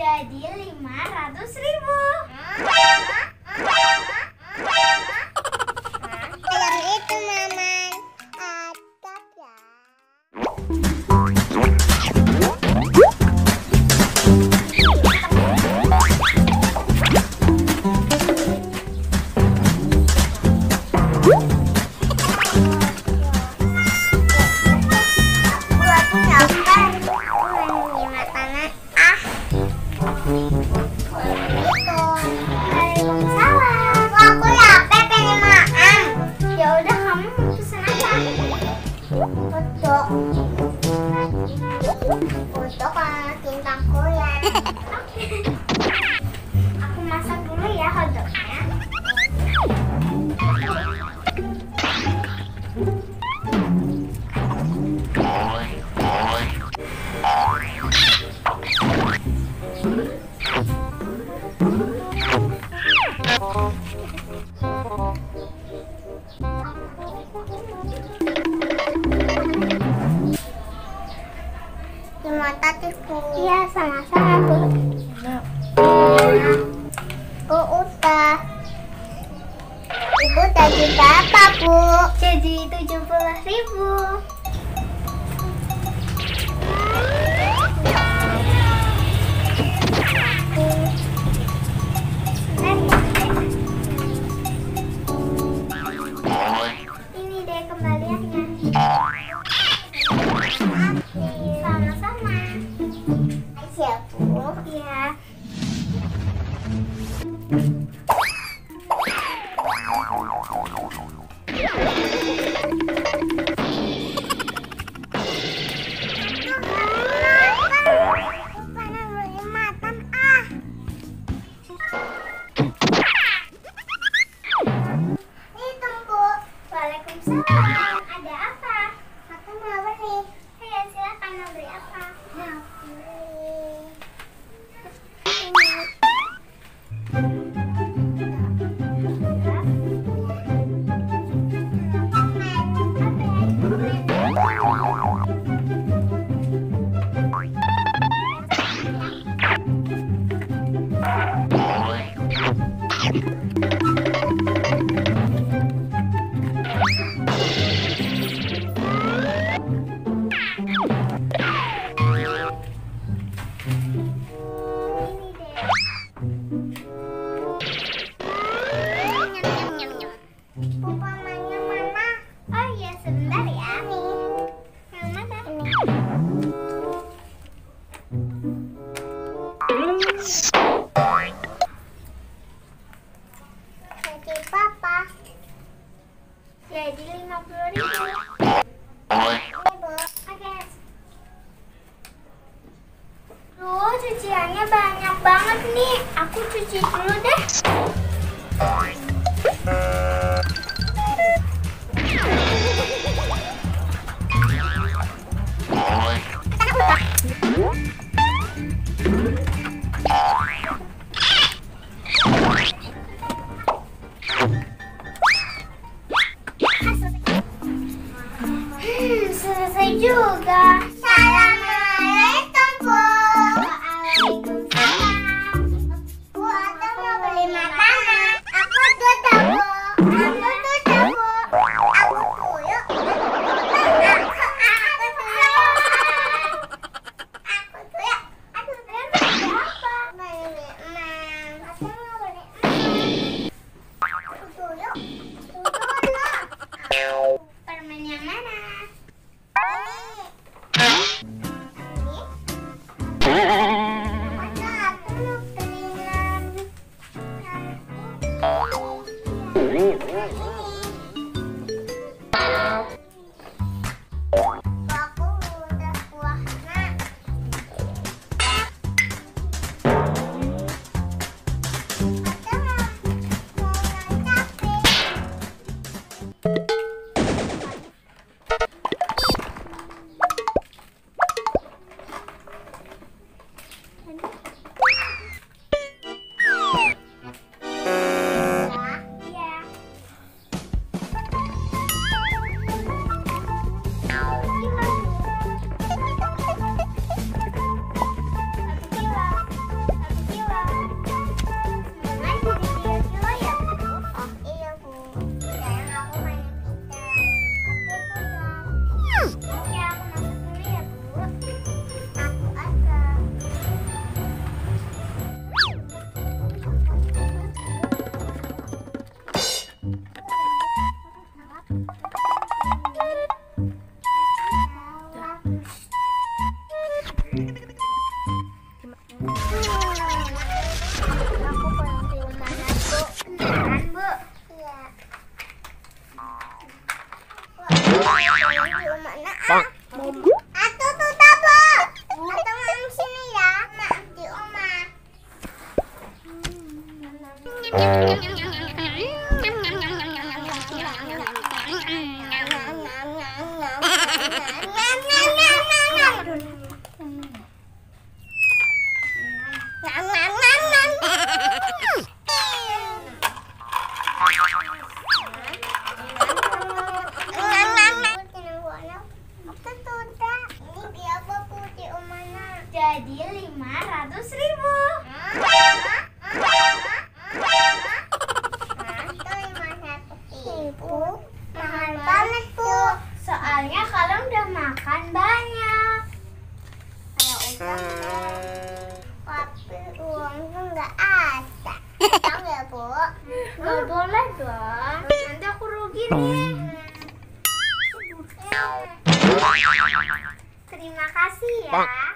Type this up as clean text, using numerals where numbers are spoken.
Jadi 500.000. Yang itu Maman. Aku masak dulu ya hotdognya. Terima kasih Bu. Iya, sama-sama Bu. Bu udah. Ibu tadi berapa Bu? Jadi 70.000. Ini deh kembaliannya. Sama-sama. Asyik Bu. Iya. Waalaikumsalam. Ada apa? Aku mau beli. Iya, silakan mau beli apa? Upamanya mana? Oh iya, sebentar ya. Yang mana? Jadi Papa. Jadi 50.000. Ini Bu. Oke. Duh, cuciannya banyak banget nih. Aku cuci dulu deh. Selesai juga. Assalamualaikum Bu. Waalaikumsalam. Bu, aku mau beli makanan. Aku Jadi 500.000. Mahal banget, Bu. Soalnya kalau udah makan banyak. Kalau utang, tapi uangnya nggak ada. Utang ya, Bu? Gak boleh dong. Nanti aku rugi nih. Terima kasih ya.